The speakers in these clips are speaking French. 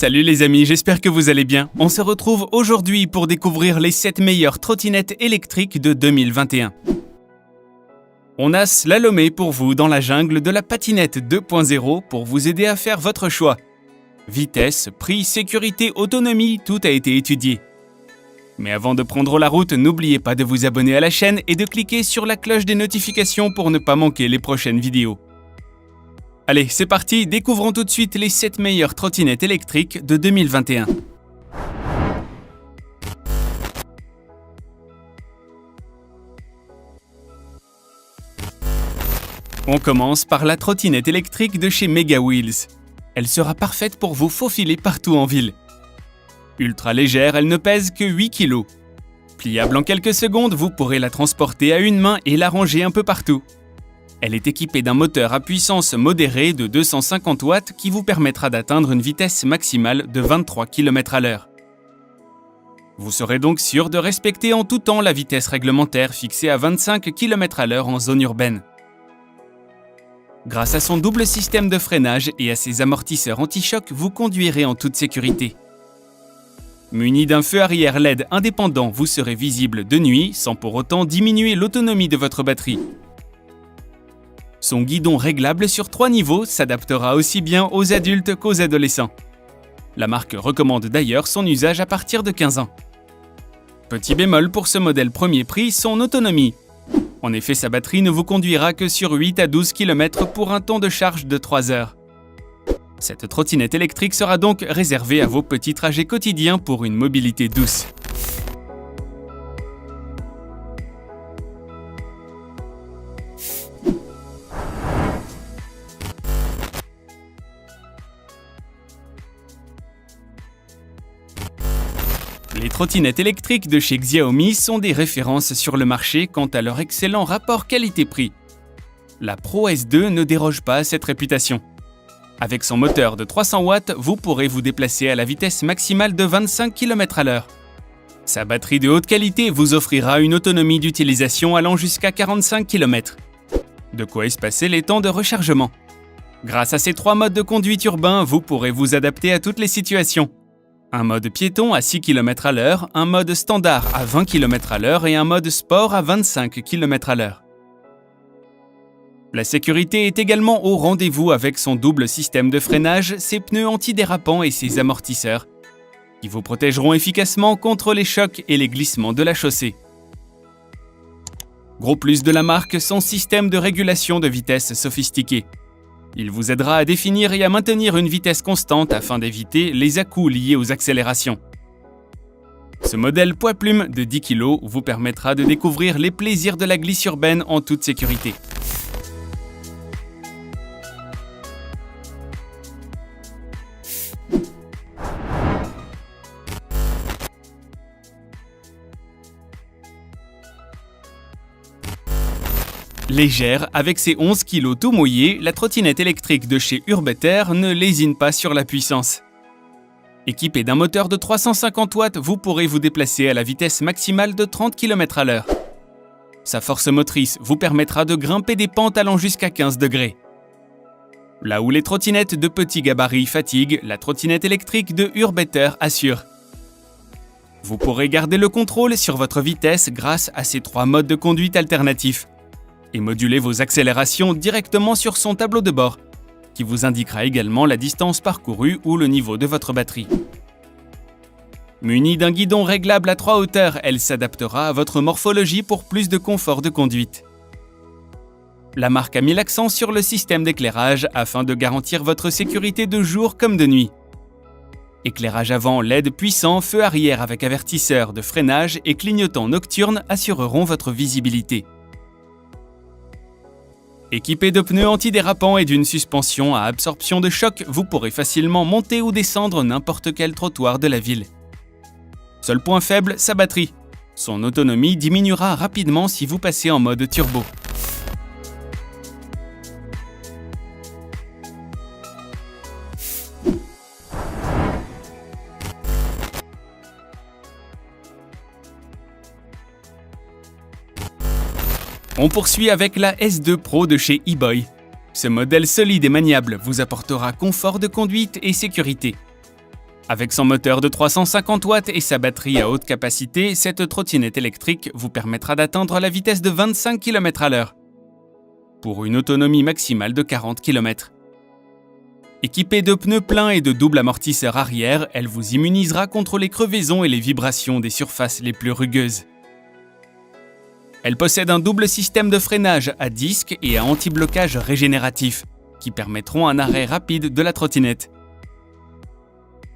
Salut les amis, j'espère que vous allez bien. On se retrouve aujourd'hui pour découvrir les 7 meilleures trottinettes électriques de 2021. On a slalomé pour vous dans la jungle de la patinette 2.0 pour vous aider à faire votre choix. Vitesse, prix, sécurité, autonomie, tout a été étudié. Mais avant de prendre la route, n'oubliez pas de vous abonner à la chaîne et de cliquer sur la cloche des notifications pour ne pas manquer les prochaines vidéos. Allez, c'est parti, découvrons tout de suite les 7 meilleures trottinettes électriques de 2021. On commence par la trottinette électrique de chez Mega Wheels. Elle sera parfaite pour vous faufiler partout en ville. Ultra légère, elle ne pèse que 8 kg. Pliable en quelques secondes, vous pourrez la transporter à une main et la ranger un peu partout. Elle est équipée d'un moteur à puissance modérée de 250 watts qui vous permettra d'atteindre une vitesse maximale de 23 km/h. Vous serez donc sûr de respecter en tout temps la vitesse réglementaire fixée à 25 km/h en zone urbaine. Grâce à son double système de freinage et à ses amortisseurs anti-choc, vous conduirez en toute sécurité. Muni d'un feu arrière LED indépendant, vous serez visible de nuit sans pour autant diminuer l'autonomie de votre batterie. Son guidon réglable sur 3 niveaux s'adaptera aussi bien aux adultes qu'aux adolescents. La marque recommande d'ailleurs son usage à partir de 15 ans. Petit bémol pour ce modèle premier prix, son autonomie. En effet, sa batterie ne vous conduira que sur 8 à 12 km pour un temps de charge de 3 heures. Cette trottinette électrique sera donc réservée à vos petits trajets quotidiens pour une mobilité douce. Les trottinettes électriques de chez Xiaomi sont des références sur le marché quant à leur excellent rapport qualité-prix. La Pro S2 ne déroge pas à cette réputation. Avec son moteur de 300 watts, vous pourrez vous déplacer à la vitesse maximale de 25 km/h. Sa batterie de haute qualité vous offrira une autonomie d'utilisation allant jusqu'à 45 km. De quoi espacer les temps de rechargement. Grâce à ces 3 modes de conduite urbain, vous pourrez vous adapter à toutes les situations. Un mode piéton à 6 km/h, un mode standard à 20 km/h et un mode sport à 25 km/h. La sécurité est également au rendez-vous avec son double système de freinage, ses pneus antidérapants et ses amortisseurs, qui vous protégeront efficacement contre les chocs et les glissements de la chaussée. Gros plus de la marque, son système de régulation de vitesse sophistiqué. Il vous aidera à définir et à maintenir une vitesse constante afin d'éviter les à-coups liés aux accélérations. Ce modèle poids-plume de 10 kg vous permettra de découvrir les plaisirs de la glisse urbaine en toute sécurité. Légère, avec ses 11 kg tout mouillés, la trottinette électrique de chez Urbeter ne lésine pas sur la puissance. Équipée d'un moteur de 350 watts, vous pourrez vous déplacer à la vitesse maximale de 30 km/h. Sa force motrice vous permettra de grimper des pentes allant jusqu'à 15 degrés. Là où les trottinettes de petits gabarits fatiguent, la trottinette électrique de Urbeter assure. Vous pourrez garder le contrôle sur votre vitesse grâce à ces 3 modes de conduite alternatifs et moduler vos accélérations directement sur son tableau de bord, qui vous indiquera également la distance parcourue ou le niveau de votre batterie. Munie d'un guidon réglable à 3 hauteurs, elle s'adaptera à votre morphologie pour plus de confort de conduite. La marque a mis l'accent sur le système d'éclairage afin de garantir votre sécurité de jour comme de nuit. Éclairage avant LED puissant, feu arrière avec avertisseur de freinage et clignotant nocturne assureront votre visibilité. Équipé de pneus antidérapants et d'une suspension à absorption de choc, vous pourrez facilement monter ou descendre n'importe quel trottoir de la ville. Seul point faible, sa batterie. Son autonomie diminuera rapidement si vous passez en mode turbo. On poursuit avec la S2 Pro de chez eBoy. Ce modèle solide et maniable vous apportera confort de conduite et sécurité. Avec son moteur de 350 watts et sa batterie à haute capacité, cette trottinette électrique vous permettra d'atteindre la vitesse de 25 km/h, pour une autonomie maximale de 40 km. Équipée de pneus pleins et de double amortisseur arrière, elle vous immunisera contre les crevaisons et les vibrations des surfaces les plus rugueuses. Elle possède un double système de freinage à disque et à anti-blocage régénératif, qui permettront un arrêt rapide de la trottinette.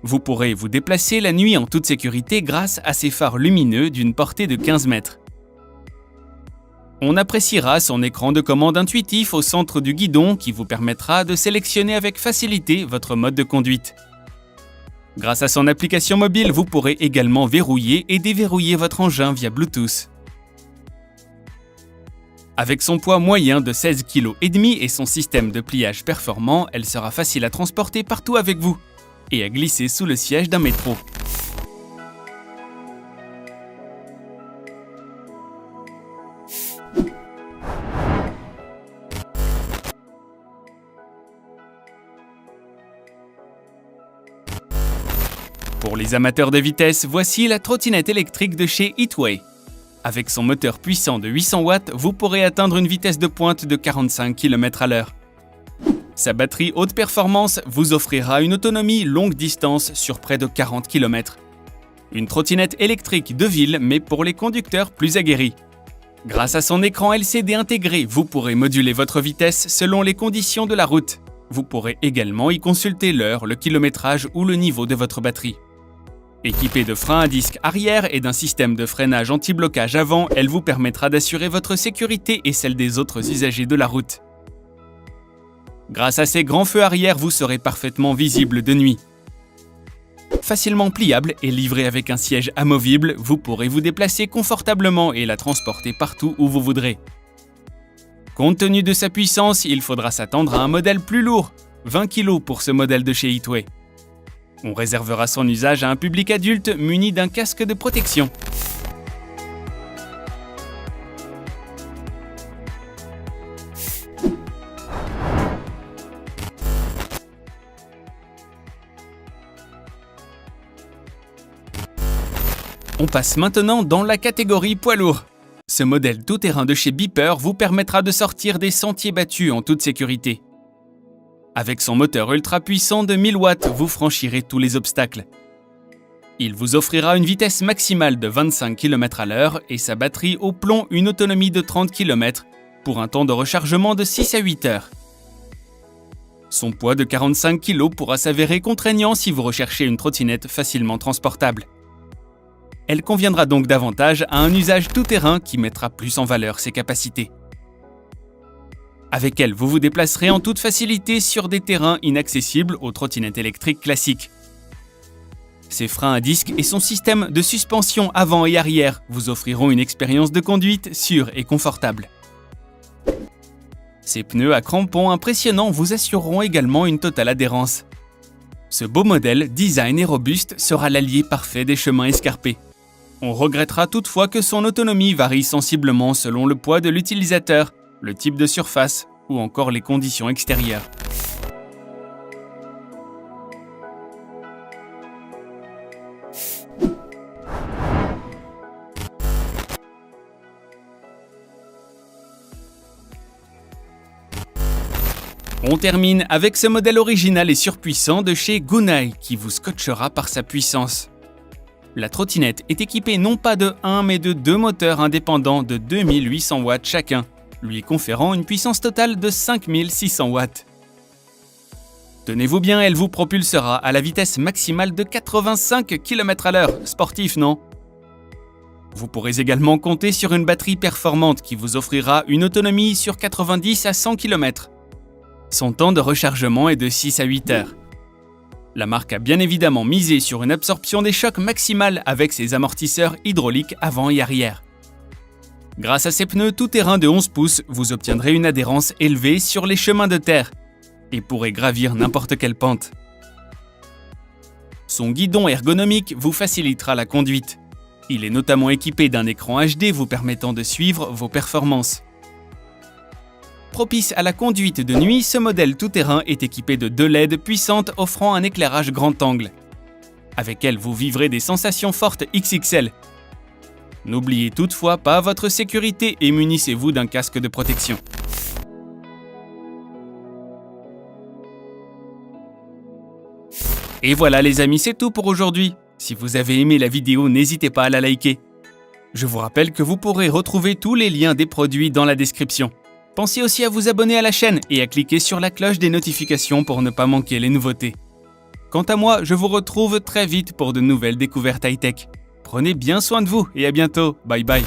Vous pourrez vous déplacer la nuit en toute sécurité grâce à ses phares lumineux d'une portée de 15 mètres. On appréciera son écran de commande intuitif au centre du guidon qui vous permettra de sélectionner avec facilité votre mode de conduite. Grâce à son application mobile, vous pourrez également verrouiller et déverrouiller votre engin via Bluetooth. Avec son poids moyen de 16,5 kg et son système de pliage performant, elle sera facile à transporter partout avec vous et à glisser sous le siège d'un métro. Pour les amateurs de vitesse, voici la trottinette électrique de chez Heatway. Avec son moteur puissant de 800 watts, vous pourrez atteindre une vitesse de pointe de 45 km/h. Sa batterie haute performance vous offrira une autonomie longue distance sur près de 40 km. Une trottinette électrique de ville, mais pour les conducteurs plus aguerris. Grâce à son écran LCD intégré, vous pourrez moduler votre vitesse selon les conditions de la route. Vous pourrez également y consulter l'heure, le kilométrage ou le niveau de votre batterie. Équipée de freins à disque arrière et d'un système de freinage anti-blocage avant, elle vous permettra d'assurer votre sécurité et celle des autres usagers de la route. Grâce à ses grands feux arrière, vous serez parfaitement visible de nuit. Facilement pliable et livrée avec un siège amovible, vous pourrez vous déplacer confortablement et la transporter partout où vous voudrez. Compte tenu de sa puissance, il faudra s'attendre à un modèle plus lourd, 20 kg pour ce modèle de chez Heatway. On réservera son usage à un public adulte muni d'un casque de protection. On passe maintenant dans la catégorie poids lourd. Ce modèle tout-terrain de chez Beeper vous permettra de sortir des sentiers battus en toute sécurité. Avec son moteur ultra puissant de 1000 watts, vous franchirez tous les obstacles. Il vous offrira une vitesse maximale de 25 km/h et sa batterie au plomb une autonomie de 30 km pour un temps de rechargement de 6 à 8 heures. Son poids de 45 kg pourra s'avérer contraignant si vous recherchez une trottinette facilement transportable. Elle conviendra donc davantage à un usage tout-terrain qui mettra plus en valeur ses capacités. Avec elle, vous vous déplacerez en toute facilité sur des terrains inaccessibles aux trottinettes électriques classiques. Ses freins à disque et son système de suspension avant et arrière vous offriront une expérience de conduite sûre et confortable. Ses pneus à crampons impressionnants vous assureront également une totale adhérence. Ce beau modèle, design et robuste, sera l'allié parfait des chemins escarpés. On regrettera toutefois que son autonomie varie sensiblement selon le poids de l'utilisateur, le type de surface ou encore les conditions extérieures. On termine avec ce modèle original et surpuissant de chez Gunai qui vous scotchera par sa puissance. La trottinette est équipée non pas de 1 mais de 2 moteurs indépendants de 2800 watts chacun, lui conférant une puissance totale de 5600 watts. Tenez-vous bien, elle vous propulsera à la vitesse maximale de 85 km/h, sportif non ? Vous pourrez également compter sur une batterie performante qui vous offrira une autonomie sur 90 à 100 km. Son temps de rechargement est de 6 à 8 heures. La marque a bien évidemment misé sur une absorption des chocs maximale avec ses amortisseurs hydrauliques avant et arrière. Grâce à ses pneus tout-terrain de 11 pouces, vous obtiendrez une adhérence élevée sur les chemins de terre et pourrez gravir n'importe quelle pente. Son guidon ergonomique vous facilitera la conduite. Il est notamment équipé d'un écran HD vous permettant de suivre vos performances. Propice à la conduite de nuit, ce modèle tout-terrain est équipé de 2 LED puissantes offrant un éclairage grand angle. Avec elle, vous vivrez des sensations fortes XXL. N'oubliez toutefois pas votre sécurité et munissez-vous d'un casque de protection. Et voilà les amis, c'est tout pour aujourd'hui. Si vous avez aimé la vidéo, n'hésitez pas à la liker. Je vous rappelle que vous pourrez retrouver tous les liens des produits dans la description. Pensez aussi à vous abonner à la chaîne et à cliquer sur la cloche des notifications pour ne pas manquer les nouveautés. Quant à moi, je vous retrouve très vite pour de nouvelles découvertes high-tech. Prenez bien soin de vous et à bientôt. Bye bye.